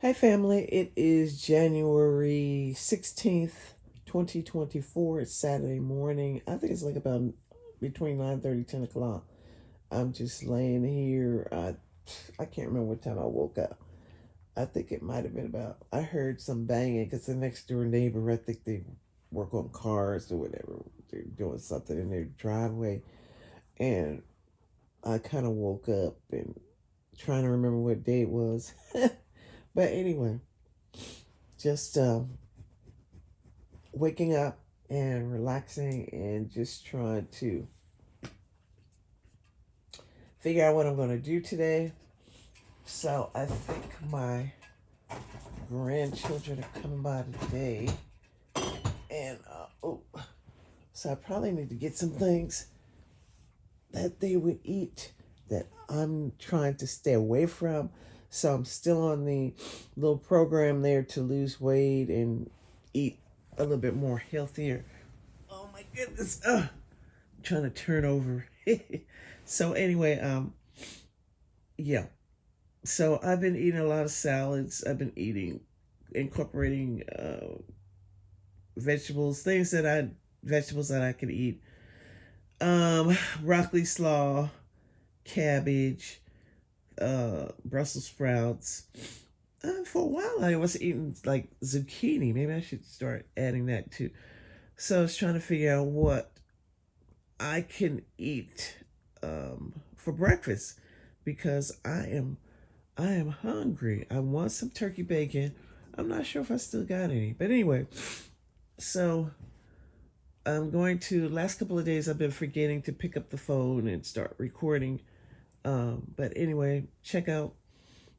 Hi, family. It is January 16th, 2024. It's Saturday morning. I think it's like about between 9:30 10 o'clock. I'm just laying here. I can't remember what time I woke up. I think it might have been about, I heard some banging because the next door neighbor, I think they work on cars or whatever. They're doing something in their driveway. And I kind of woke up and trying to remember what day it was. But anyway, just waking up and relaxing and just trying to figure out what I'm going to do today. So I think my grandchildren are coming by today. And, so I probably need to get some things that they would eat that I'm trying to stay away from. So I'm still on the little program there to lose weight and eat a little bit more healthier. Oh my goodness. Trying to turn over. So anyway, yeah. So I've been eating a lot of salads. I've been incorporating vegetables that I can eat. Broccoli slaw, cabbage, Brussels sprouts. For a while, I was eating like zucchini. Maybe I should start adding that too. So I was trying to figure out what I can eat for breakfast because I am hungry. I want some turkey bacon. I'm not sure if I still got any, but anyway. So I'm going to. Last couple of days, I've been forgetting to pick up the phone and start recording. But anyway, check out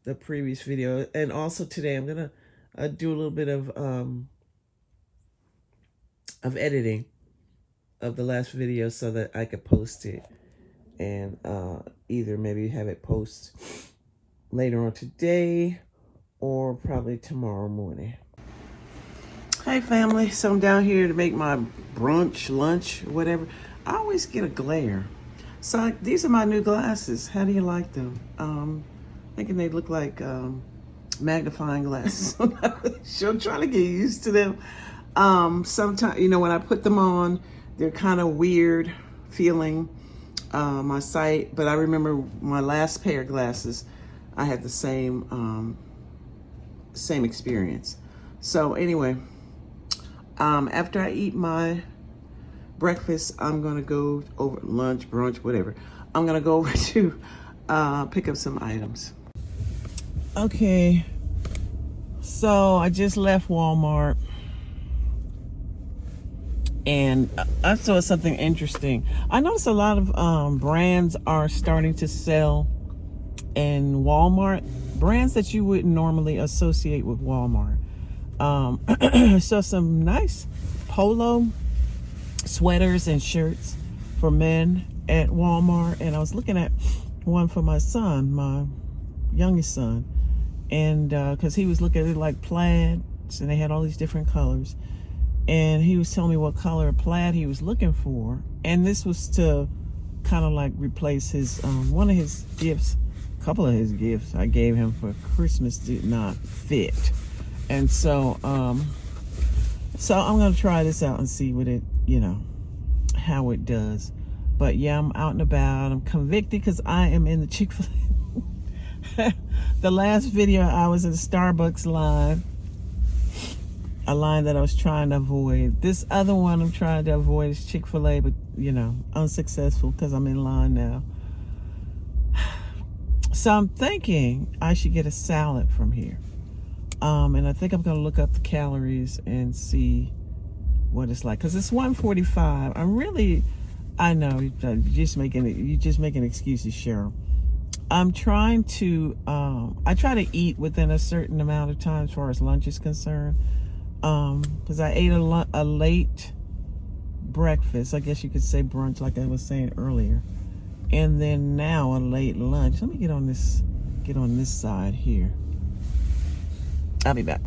the previous video, and also today I'm gonna do a little bit of editing of the last video so that I could post it, and either maybe have it post later on today or probably tomorrow morning. Hey family, so I'm down here to make my brunch, lunch, whatever. I always get a glare. So these are my new glasses. How do you like them? Thinking they look like magnifying glasses. I'm not really sure. I'm trying to get used to them. Sometimes, when I put them on, they're kind of weird feeling my sight. But I remember my last pair of glasses, I had the same experience. So anyway, after I eat my breakfast, I'm gonna go over lunch, brunch, whatever. I'm gonna go over to pick up some items. Okay, so I just left Walmart and I saw something interesting. I noticed a lot of brands are starting to sell in Walmart, brands that you wouldn't normally associate with Walmart. So some nice polo sweaters and shirts for men at Walmart, and I was looking at one for my son, my youngest son, and because he was looking at it like plaids, and they had all these different colors, and he was telling me what color of plaid he was looking for, and this was to kind of like replace his one of his gifts. A couple of his gifts I gave him for Christmas did not fit, and so I'm gonna try this out and see what it, how it does. But yeah, I'm out and about. I'm convicted because I am in the Chick-fil-A. The last video I was in the Starbucks line, a line that I was trying to avoid. This other one I'm trying to avoid is Chick-fil-A, but unsuccessful because I'm in line now. So I'm thinking I should get a salad from here. And I think I'm going to look up the calories and see what it's like. Because it's $145. I know, you're just making excuses, Cheryl. I'm trying to, I try to eat within a certain amount of time as far as lunch is concerned. Because I ate a late breakfast. I guess you could say brunch like I was saying earlier. And then now a late lunch. Let me get on this side here. I'll be back.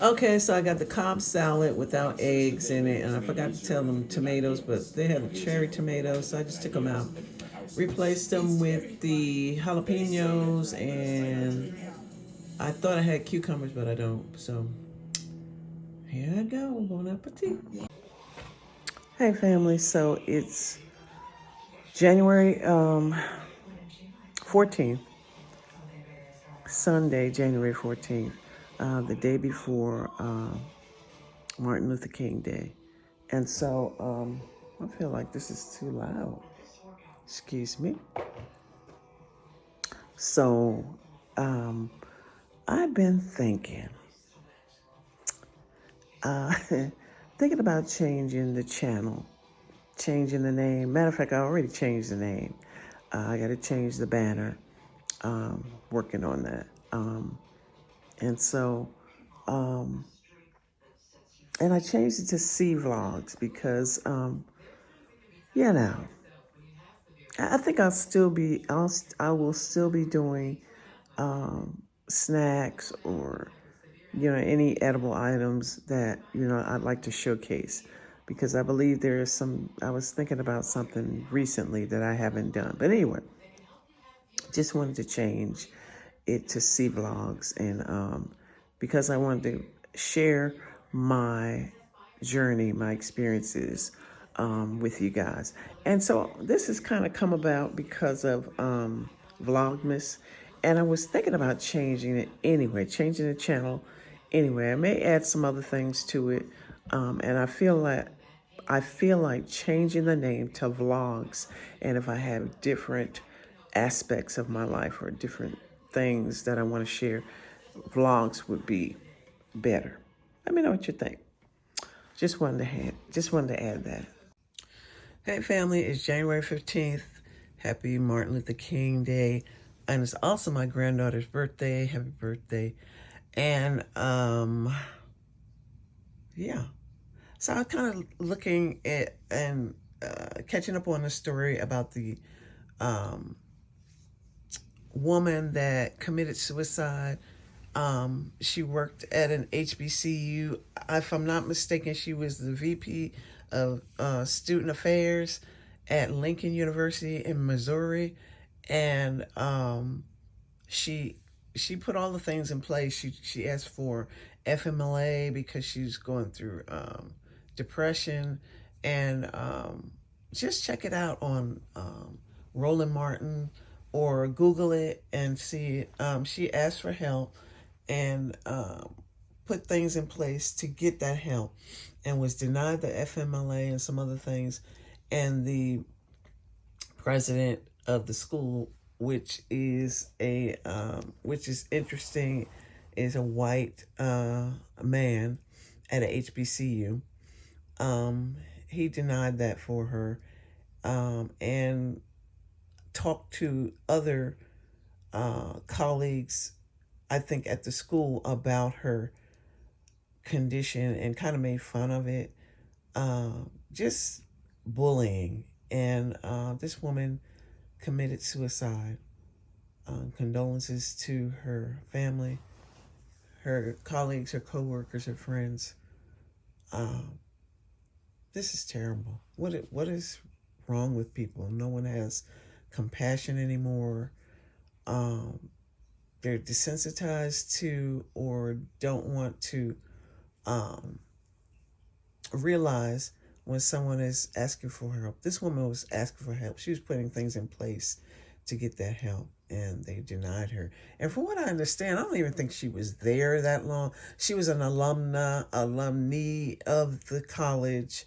Okay, so I got the Cobb salad without eggs in it, and I forgot to tell them tomatoes, but they have cherry tomatoes, so I just took them out. Replaced them with the jalapenos, and I thought I had cucumbers, but I don't. So here I go. Bon appetit. Hey family, so it's January 14th, Sunday, January 14th, the day before Martin Luther King Day. And so I feel like this is too loud. Excuse me. So I've been thinking about changing the channel, changing the name. Matter of fact, I already changed the name. I got to change the banner. Working on that. And so, and I changed it to C Vlogs because, you know, I think I will still be doing snacks or, you know, any edible items that, you know, I'd like to showcase, because I believe I was thinking about something recently that I haven't done. But anyway, just wanted to change it to C Vlogs, and because I wanted to share my journey, my experiences with you guys. And so this has kind of come about because of Vlogmas, and I was thinking about changing it anyway, changing the channel anyway. I may add some other things to it, and I feel like changing the name to Vlogs, and if I have different aspects of my life or different things that I want to share, Vlogs would be better. Let me know what you think. Just wanted to add that. Hey family, it's January 15th. Happy Martin Luther King Day. And it's also my granddaughter's birthday. Happy birthday. And yeah. So I was kind of looking at and catching up on the story about the woman that committed suicide. She worked at an HBCU. If I'm not mistaken, she was the VP of Student Affairs at Lincoln University in Missouri. And she put all the things in place. She asked for FMLA because she's going through depression. And just check it out on Roland Martin, or Google it and see it. She asked for help and put things in place to get that help, and was denied the FMLA and some other things. And the president of the school, which is interesting, is a white man at a HBCU. He denied that for her, and talked to other colleagues, I think, at the school about her condition, and kind of made fun of it, just bullying. And this woman committed suicide. Condolences to her family, her colleagues, her co-workers, her friends. This is terrible. What is wrong with people? No one has compassion anymore. They're desensitized to, or don't want to realize when someone is asking for help. This woman was asking for help. She was putting things in place to get that help, and they denied her. And from what I understand, I don't even think she was there that long. She was an alumni of the college,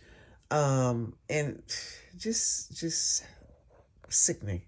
and just sickening.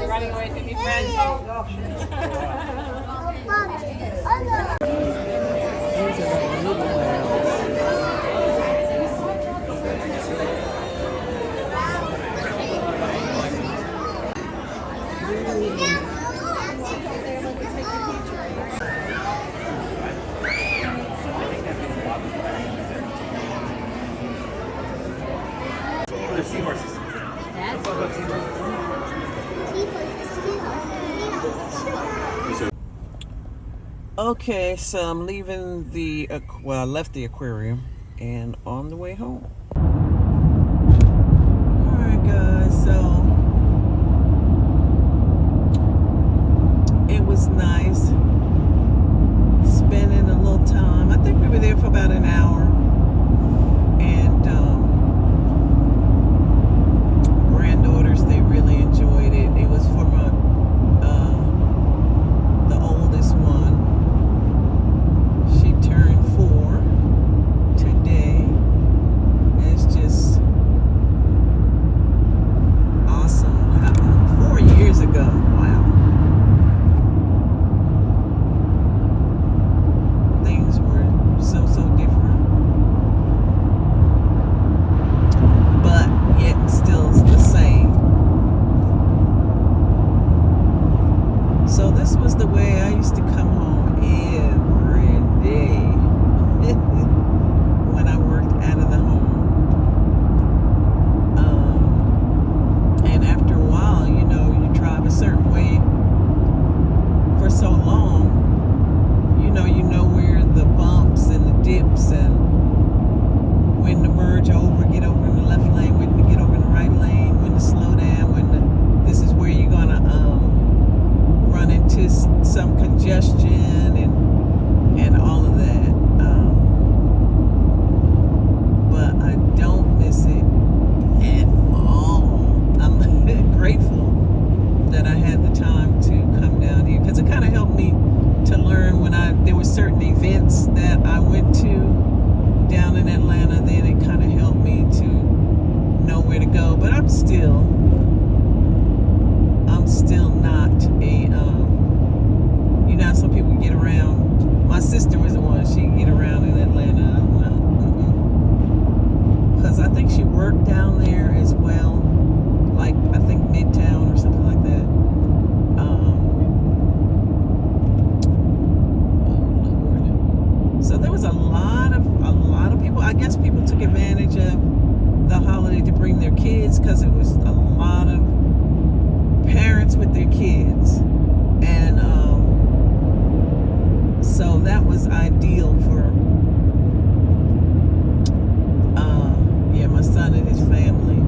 Running away from your friends. The seahorses. Okay, so I'm leaving the, well, I left the aquarium and on the way home. Alright guys, so it was nice spending a little time. I think we were there for about an hour. And granddaughters, they really enjoyed it. It was for my the oldest one. She turned 4 today. It's just awesome. 4 years ago. Wow. Things were so different. But yet still the same. So this was the way I used to come home every day when I worked out of the home. And after a while, you know, you drive a certain way for so long, you know where the bumps and the dips and when to merge over, get over in the left lane, when to get over in the right lane, when to slow down, this is where you're gonna run into some congestion and all of that. But I don't miss it at all. I'm grateful that I had the time to come down here because it kind of helped me to learn when there were certain events that I went to down in Atlanta. Then it kind of helped me to know where to go. But I'm still not a you know, some people get around. My sister was the one, she could get around in Atlanta. Because I think she worked down there as well, like I think Midtown or something like that. Oh Lord. So there was a lot of people. I guess people took advantage of the holiday to bring their kids because it was a lot of parents with their kids. And so that was ideal for yeah, my son and his family,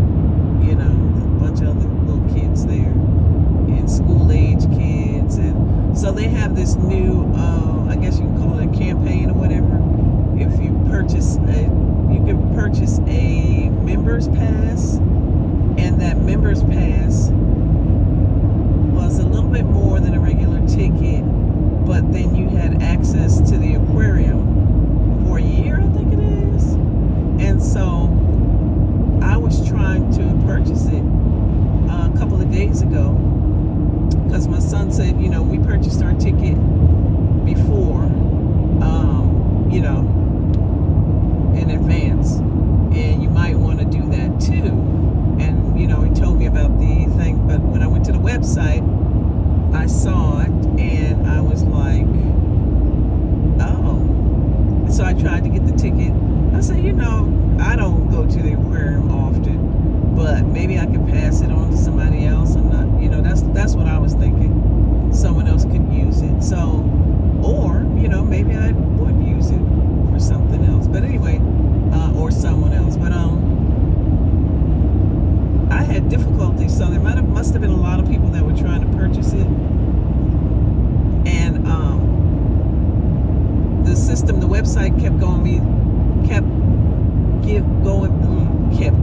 you know, a bunch of other little kids there and school age kids. And so they have this new I guess you can call it a campaign or whatever. If you can purchase a members pass, and that members pass was a little bit more than a regular ticket, but then you had access to the aquarium for a year, I think it is. And so I was trying to purchase it a couple of days ago because my son said, you know, we purchased our ticket before, you know, in advance, and you might want to do that too. And you know, he told me about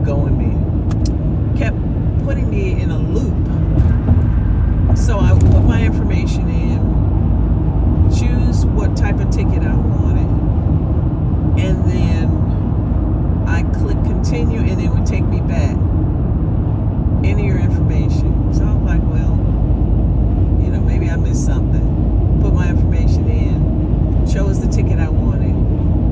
going me, kept putting me in a loop. So I put my information in, choose what type of ticket I wanted, and then I click continue, and it would take me back. Enter your information. So I was like, well, maybe I missed something. Put my information in, chose the ticket I wanted,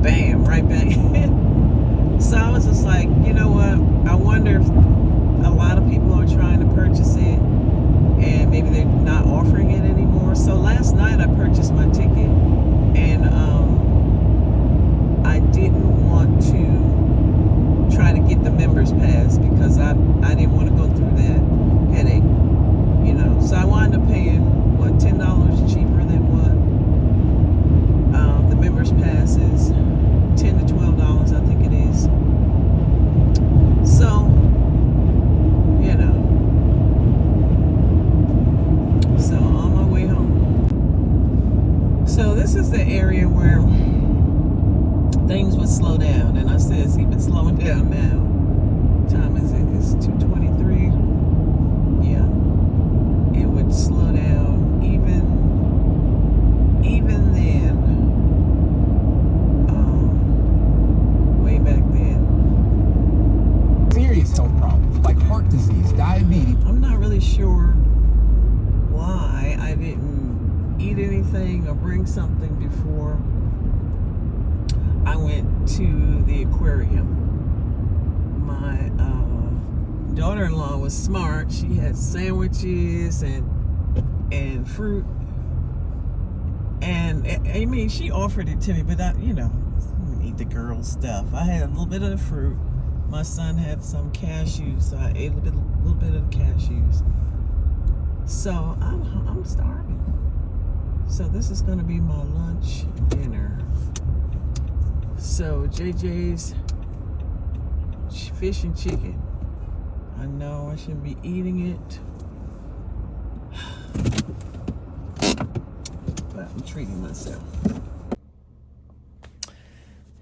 bam, right back in. So I was just like, you know what? I wonder if a lot of people are trying to purchase it and maybe they're not offering it anymore. So last night I purchased my ticket, and I didn't want to try to get the members pass because I didn't want to go through that headache, So I wound up paying $10 cheaper than what the members pass is, $10 to $12, I think it is. So, so on my way home. So this is the area where things would slow down, and I said it's even slowing down now. What time is it? It's 2:23. Yeah, it would slow down even then. Way back then. Serious health problems like heart disease, diabetes. I'm not really sure why I didn't eat anything or bring something before I went to the aquarium. My daughter-in-law was smart. She had sandwiches and fruit, and I mean, she offered it to me, but I eat the girl stuff. I had a little bit of the fruit. My son had some cashews, so I ate a little bit of the cashews. So I'm starving. So this is gonna be my lunch dinner. So JJ's fish and chicken. I know I shouldn't be eating it, but I'm treating myself.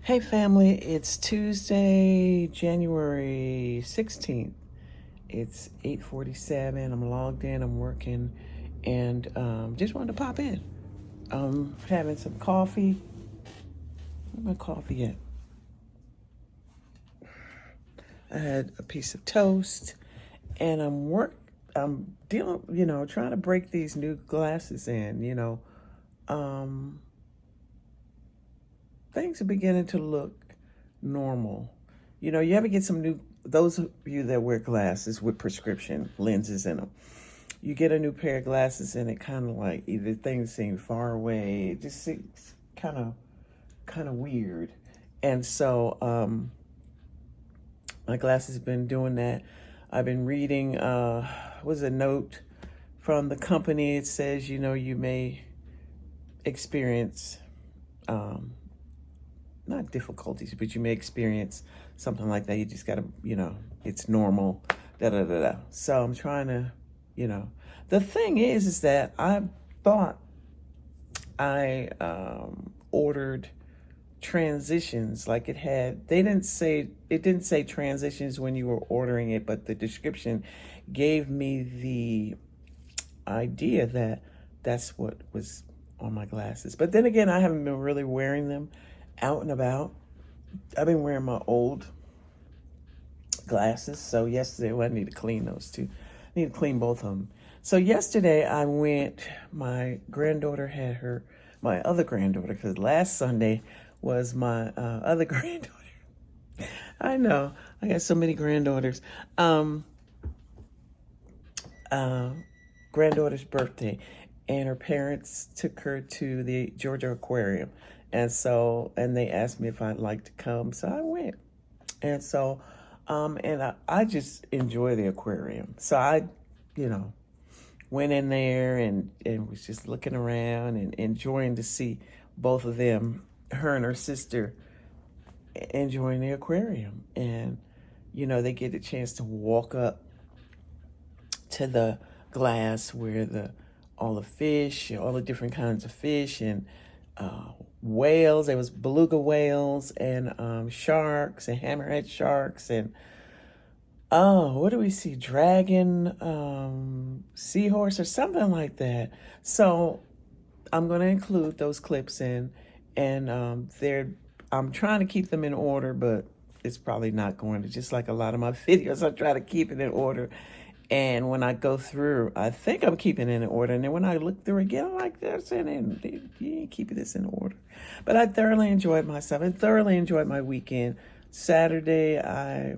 Hey family, it's Tuesday, January 16th. It's 8:47. I'm logged in, I'm working, and just wanted to pop in. I'm having some coffee. Where's my coffee at? I had a piece of toast, and I'm dealing, trying to break these new glasses in, things are beginning to look normal. You ever get those of you that wear glasses with prescription lenses in them, you get a new pair of glasses and it kind of like either things seem far away, it just seems kind of weird. And so my glasses have been doing that. I've been reading, was a note from the company. It says, you may experience, not difficulties, but you may experience something like that. You just gotta, it's normal, da-da-da-da. So I'm trying to, the thing is that I thought I ordered transitions, like it didn't say transitions when you were ordering it, but the description gave me the idea that that's what was on my glasses. But then again, I haven't been really wearing them out and about. I've been wearing my old glasses. So yesterday, I need to clean those too. I need to clean both of them. So yesterday my granddaughter had my other granddaughter, because last Sunday was my other granddaughter. I know, I got so many granddaughters. Granddaughter's birthday, and her parents took her to the Georgia Aquarium. And they asked me if I'd like to come. So I went. And so, I just enjoy the aquarium. So I, went in there and was just looking around and enjoying to see both of them, her and her sister, enjoying the aquarium. And, they get a chance to walk up to the glass where all the fish, all the different kinds of fish, and whales. There was beluga whales and sharks and hammerhead sharks and Oh, what do we see? Dragon, seahorse, or something like that. So I'm going to include those clips in, and I'm trying to keep them in order, but it's probably not going to. Just like a lot of my videos, I try to keep it in order. And when I go through, I think I'm keeping it in order. And then when I look through again, I'm like, "That's in. You ain't keeping this in order." But I thoroughly enjoyed myself and thoroughly enjoyed my weekend. Saturday, I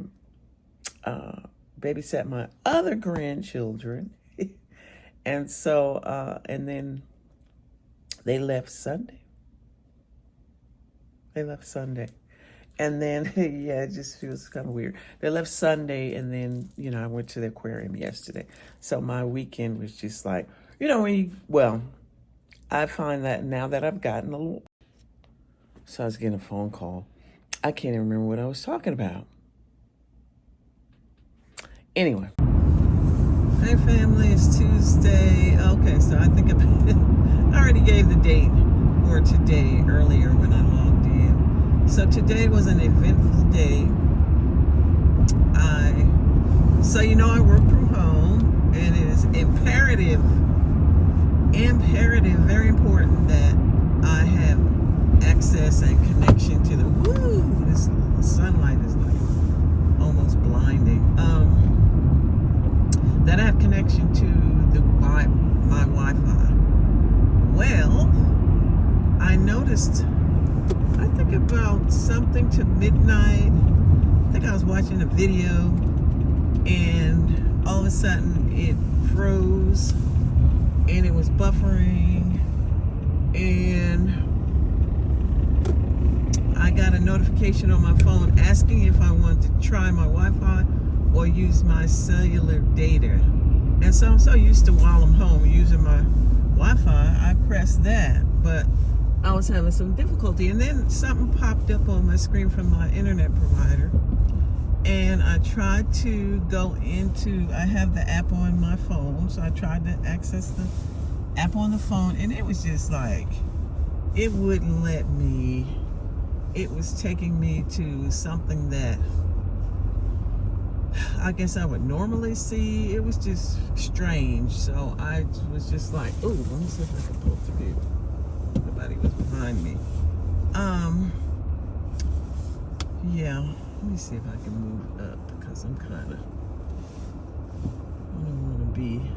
babysat my other grandchildren. And so, and then they left Sunday. They left Sunday. And then, yeah, it just feels kind of weird. They left Sunday, and then, I went to the aquarium yesterday. So my weekend was just like, I find that now that I've gotten a little. So I was getting a phone call. I can't even remember what I was talking about. Anyway. Hey family, it's Tuesday. Okay, so I think I already gave the date for today earlier when I logged in. So today was an eventful day. I work from home, and it is imperative, very important that I have access and connection to this sunlight is like almost blinding. That I have connection to my Wi-Fi. Well, I noticed, I think about something to midnight, I think I was watching a video, and all of a sudden it froze, and it was buffering, and I got a notification on my phone asking if I wanted to try my Wi-Fi or use my cellular data. And so I'm so used to, while I'm home using my Wi-Fi, I pressed that, but I was having some difficulty. And then something popped up on my screen from my internet provider, and I tried to go into, I have the app on my phone, so I tried to access the app on the phone, and it was just like, it wouldn't let me. It was taking me to something that I guess I would normally see. It was just strange. So I was just like, oh, let me see if I can pull up the view. Nobody was behind me. Yeah, let me see if I can move up, because I'm kind of, I don't want to be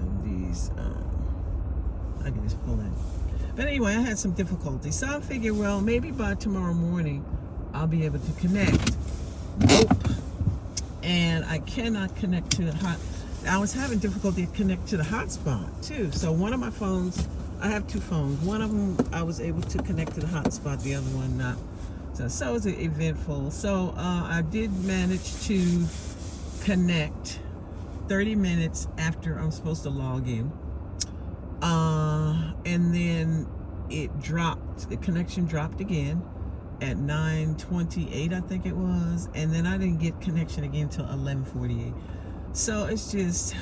in these, I can just pull in. But anyway, I had some difficulty. So I figured, well, maybe by tomorrow morning, I'll be able to connect. Nope. And I cannot connect to the I was having difficulty to connect to the hotspot too. So one of my phones, I have two phones. One of them I was able to connect to the hotspot, the other one not. So it was eventful. So I did manage to connect 30 minutes after I'm supposed to log in. And then it dropped, the connection dropped again at 9:28, I think it was, and then I didn't get connection again until 11:48. So it's just,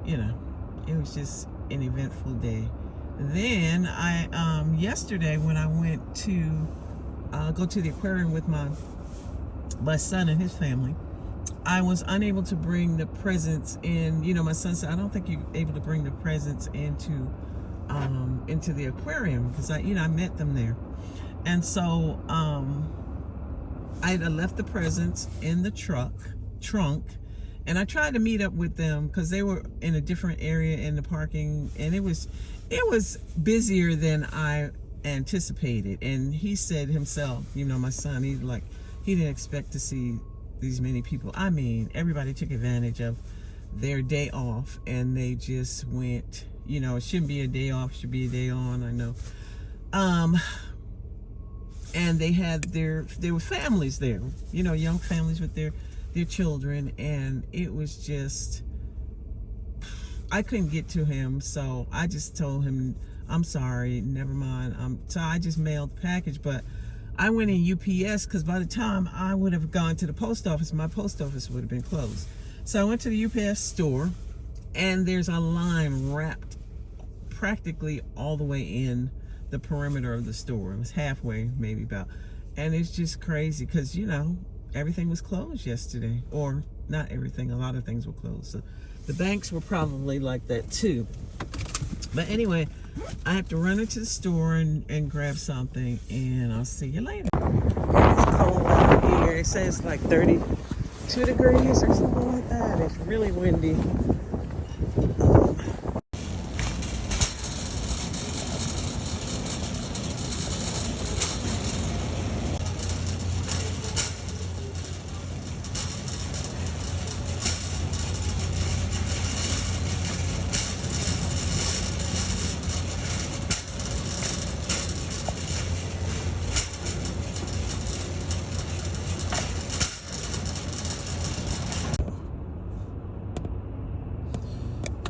it was just an eventful day. Then I yesterday when I went to go to the aquarium with my son and his family, I was unable to bring the presents in. My son said, I don't think you're able to bring the presents into the aquarium, because I met them there. And so I left the presents in the trunk, and I tried to meet up with them because they were in a different area in the parking, and it was busier than I anticipated. And he said himself, my son, he didn't expect to see these many people. I mean, everybody took advantage of their day off, and they just went, it shouldn't be a day off, it should be a day on, I know. And they had there were families there, young families with their children, and it was just, I couldn't get to him, so I just told him, I'm sorry, never mind. So I just mailed the package, but I went in UPS, because by the time I would have gone to the post office, my post office would have been closed. So I went to the UPS store, and there's a line wrapped practically all the way in the perimeter of the store. It was halfway, maybe about. And it's just crazy because, everything was closed yesterday. Or not everything, a lot of things were closed. So the banks were probably like that too. But anyway, I have to run into the store and grab something, and I'll see you later. It's cold out here. It says like 32 degrees or something like that. It's really windy.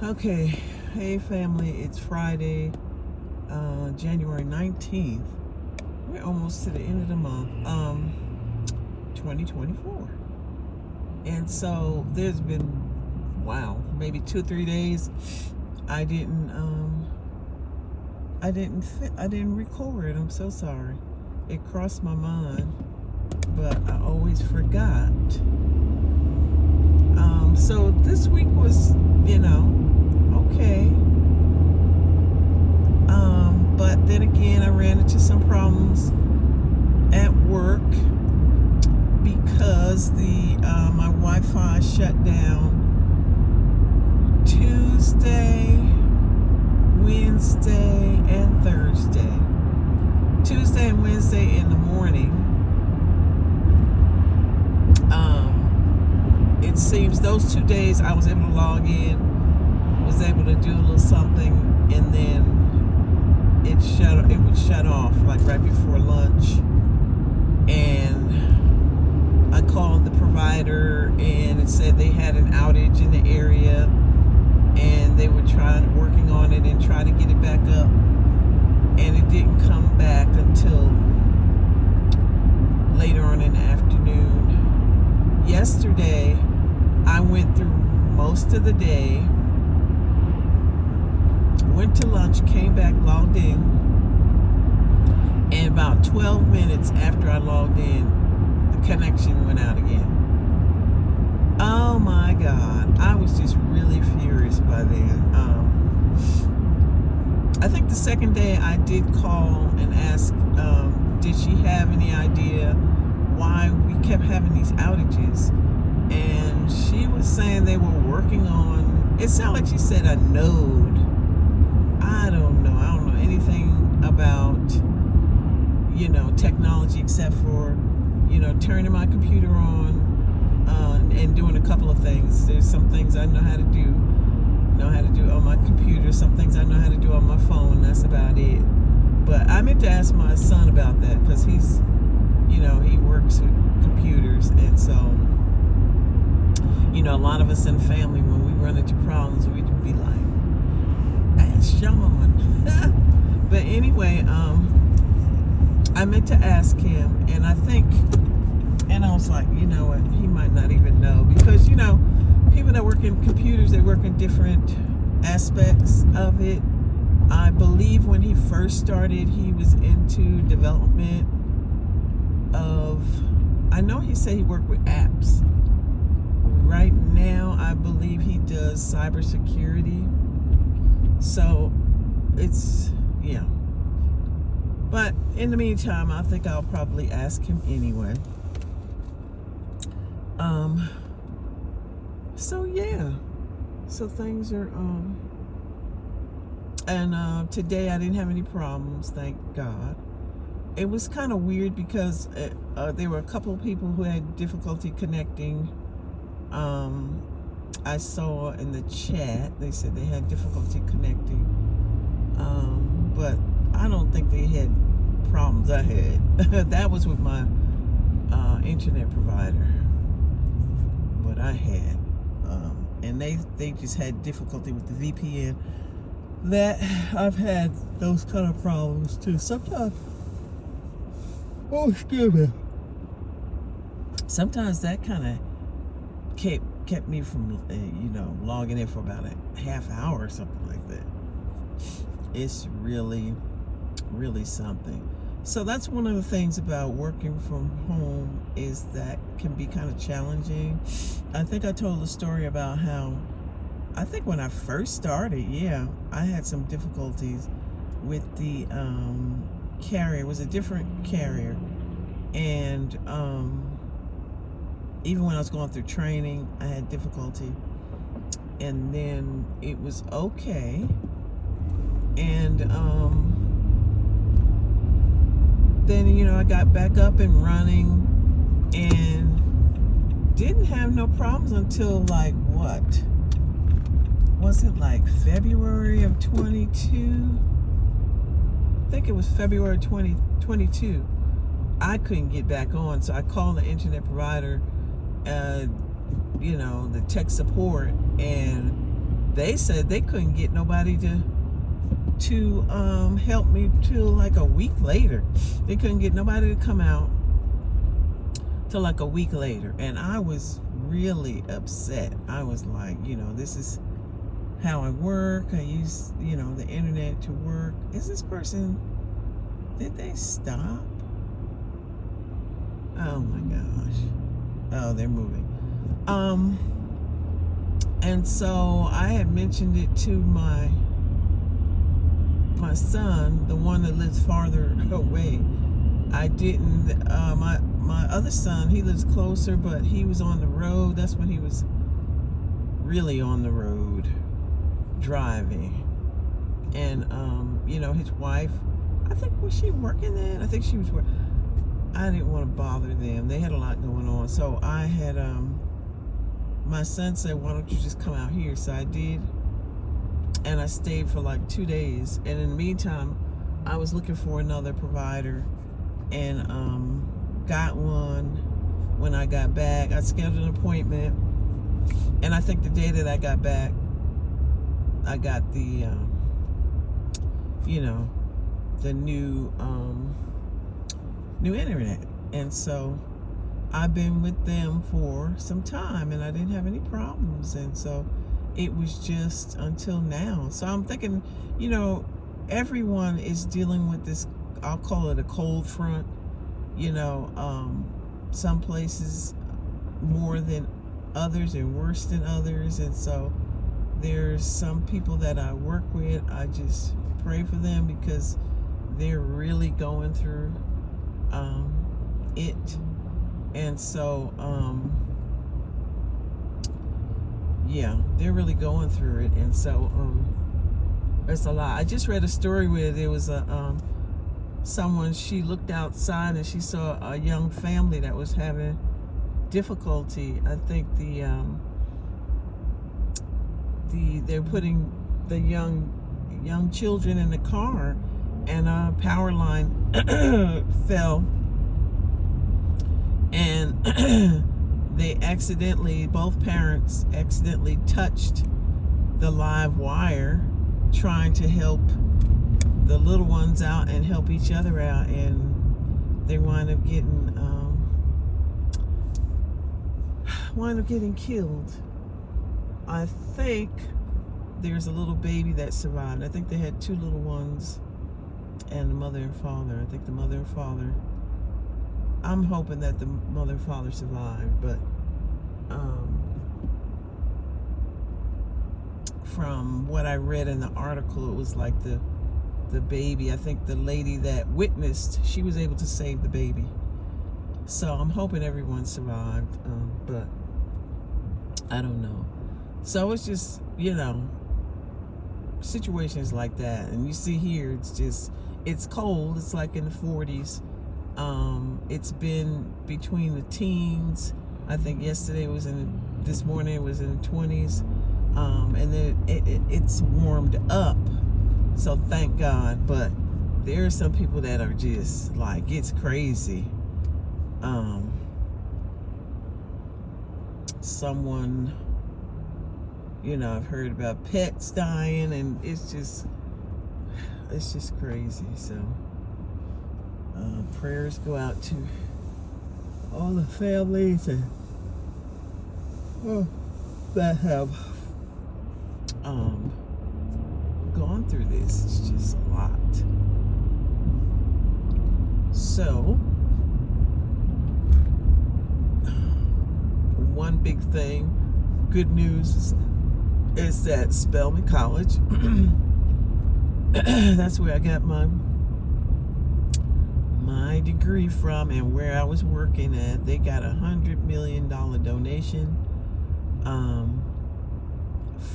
Okay, hey family, it's Friday, January 19th. We're almost to the end of the month, 2024. And so there's been, maybe 2 or 3 days I didn't record. I'm so sorry. It crossed my mind, but I always forgot. So this week was, okay. But then again, I ran into some problems at work because my Wi-Fi shut down Tuesday, Wednesday, and Thursday. Tuesday and Wednesday in the morning. It seems those 2 days I was able to log in, was able to do a little something, and then it would shut off like right before lunch. And I called the provider, and it said they had an outage in the area, and they were working on it and try to get it back up, and it didn't come back until later on in the afternoon. Yesterday, I went through most of the day, went to lunch, came back, logged in, and about 12 minutes after I logged in, the connection went out again. Oh my God, I was just really furious by then. I think the second day I did call and ask, did she have any idea why we kept having these outages? And she was saying they were working on, it sounded like she said a node. I don't know anything about, technology except for, turning my computer on and doing a couple of things. There's some things I know how to do on my computer, some things I know how to do on my phone. That's about it. But I meant to ask my son about that because he's, he works with computers, and so, a lot of us in family, when we run into problems, we'd be like, ask Sean. But anyway, I meant to ask him, and I was like, you know what, he might not even know, because, people that work in computers, they work in different aspects of it. I believe when he first started, he was into development of, I know he said he worked with apps. Right now, I believe he does cybersecurity. So it's, but in the meantime, I think I'll probably ask him anyway. So things are, and today I didn't have any problems, thank God. It was kind of weird because there were a couple of people who had difficulty connecting. I saw in the chat, they said they had difficulty connecting. But I don't think they had problems I had. That was with my internet provider. What I had. And they just had difficulty with the VPN. That I've had those kind of problems too. Sometimes, excuse me. Sometimes that kind of kept me from, logging in for about a half hour or something like that. It's really, really something. So that's one of the things about working from home is that can be kind of challenging. I think I told a story about how I think when I first started, yeah, I had some difficulties with the carrier. It was a different carrier, and even when I was going through training, I had difficulty. And then it was okay, and then I got back up and running, and didn't have no problems until like what was it, like February of 22? I think it was February 2022. I couldn't get back on, so I called the internet provider, the tech support, and they said they couldn't get nobody to help me till like a week later. They couldn't get nobody to come out till like a week later, and I was really upset. I was like, this is how I work. I use the internet to work. Is this person, did they stop? Oh my gosh. Oh, they're moving. And so I had mentioned it to my son, the one that lives farther away. I didn't, my other son, he lives closer, but he was on the road. That's when he was really on the road driving. And, his wife, I think, was she working then? I think she was working. I didn't want to bother them. They had a lot going on. So I had, my son said, why don't you just come out here? So I did. And I stayed for like 2 days. And in the meantime, I was looking for another provider, and got one when I got back. I scheduled an appointment. And I think the day that I got back, I got the, the new internet. And so I've been with them for some time, and I didn't have any problems. And so it was just until now. So I'm thinking, everyone is dealing with this, I'll call it a cold front, some places more than others and worse than others. And so there's some people that I work with, I just pray for them because they're really going through it. And so they're really going through it. And so it's a lot. I just read a story where there was someone, she looked outside and she saw a young family that was having difficulty. I think they're putting the young children in the car, and a power line fell, and both parents accidentally touched the live wire, trying to help the little ones out and help each other out, and they wind up getting killed. I think there's a little baby that survived. I think they had 2 little ones, and the mother and father. I think the mother and father, I'm hoping that the mother and father survived, but from what I read in the article, it was like the baby, I think the lady that witnessed, she was able to save the baby. So I'm hoping everyone survived, but I don't know. So it's just, situations like that. And you see here, it's cold. It's like in the 40s. It's been between the teens. I think this morning it was in the 20s. And then it's warmed up. So thank God. But there are some people that are just like, it's crazy. Someone, I've heard about pets dying, and it's just crazy. So prayers go out to all the families that have gone through this. It's just a lot. So, one big thing, good news is that Spelman College, that's where I got my degree from, and where I was working at, they got $100 million donation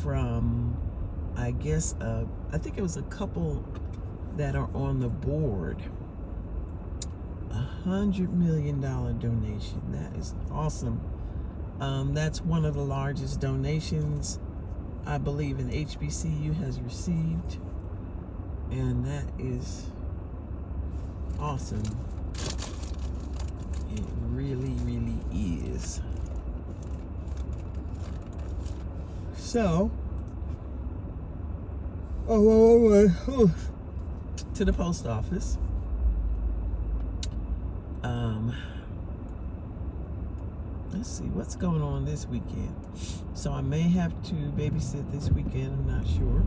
from, I guess, I think it was a couple that are on the board. $100 million donation. That is awesome. That's one of the largest donations I believe an HBCU has received, and that is awesome. It really, really is. So, to the post office. Let's see what's going on this weekend. So I may have to babysit this weekend. I'm not sure.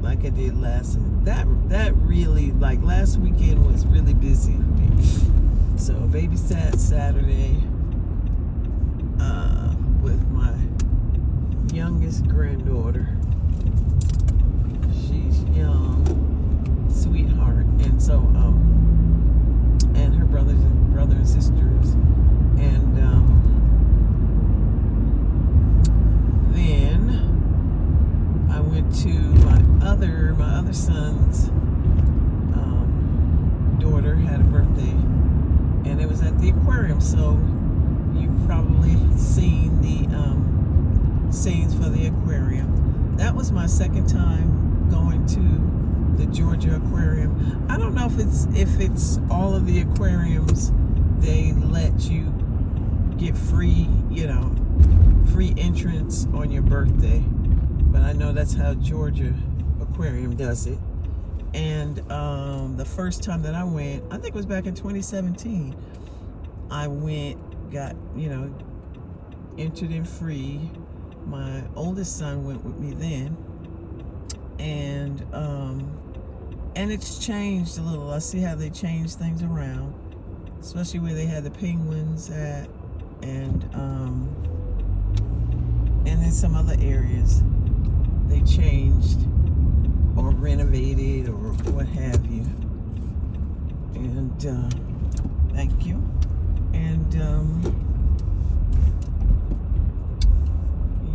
Like I did last. That really, like last weekend was really busy for me. So babysat Saturday with my youngest granddaughter. She's young, sweetheart, and so and her brother and sisters, and then I went to my other son's daughter had a birthday, and it was at the aquarium. So you've probably seen the scenes for the aquarium. That was my second time going to the Georgia Aquarium. I don't know if it's all of the aquariums they let you get free, free entrance on your birthday. But I know that's how Georgia Aquarium does it. And the first time that I went, I think it was back in 2017. I went, got, entered in free. My oldest son went with me then. And it's changed a little. I see how they changed things around, especially where they had the penguins at, and in some other areas they changed or renovated or what have you. And thank you. And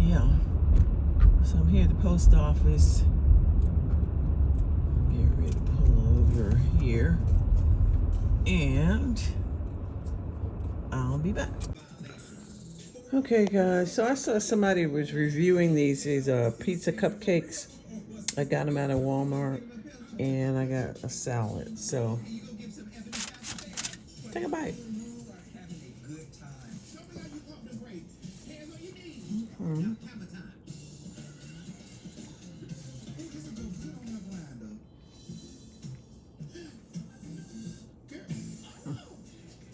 yeah. So I'm here at the post office. Get ready to pull over here, and I'll be back. Okay, guys. So I saw somebody was reviewing these pizza cupcakes. I got them out of Walmart, and I got a salad. So take a bite. Mm-hmm.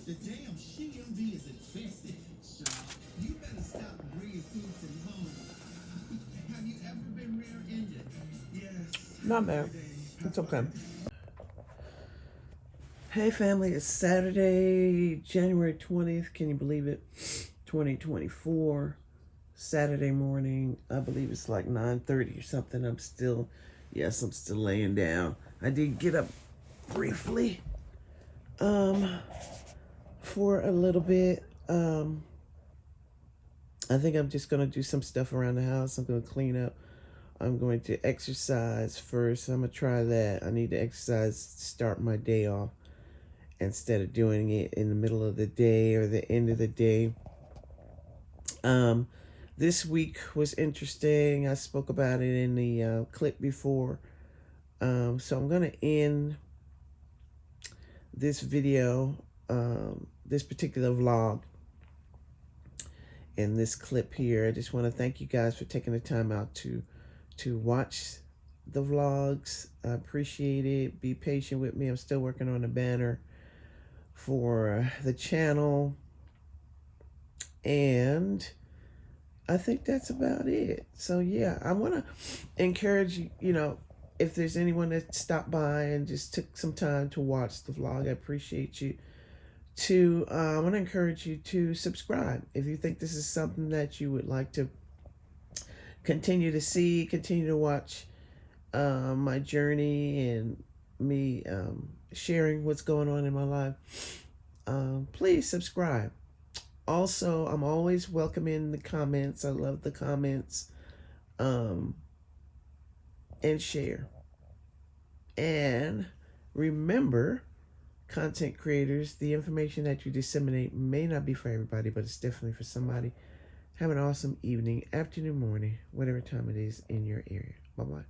The damn CMV is infested. So you better stop bringing food from home. Have you ever been rear-ended? Yes. Not bad. It's okay. Hey family, it's Saturday, January 20th. Can you believe it? 2024. Saturday morning. I believe it's like 9:30 or something. I'm still laying down. I did get up briefly for a little bit. I think I'm just gonna do some stuff around the house. I'm gonna clean up. I'm going to exercise first. I'm gonna try that. I need to exercise to start my day off instead of doing it in the middle of the day or the end of the day. This week was interesting. I spoke about it in the clip before. So I'm gonna end this video, this particular vlog, in this clip here. I just want to thank you guys for taking the time out to watch the vlogs. I appreciate it. Be patient with me. I'm still working on a banner for the channel, and I think that's about it. So yeah, I want to encourage you, if there's anyone that stopped by and just took some time to watch the vlog, I appreciate you. I want to encourage you to subscribe if you think this is something that you would like to continue to see, continue to watch my journey and me sharing what's going on in my life. Please subscribe. Also, I'm always welcoming the comments. I love the comments. And share. And remember, content creators, the information that you disseminate may not be for everybody, but it's definitely for somebody. Have an awesome evening, afternoon, morning, whatever time it is in your area. Bye-bye.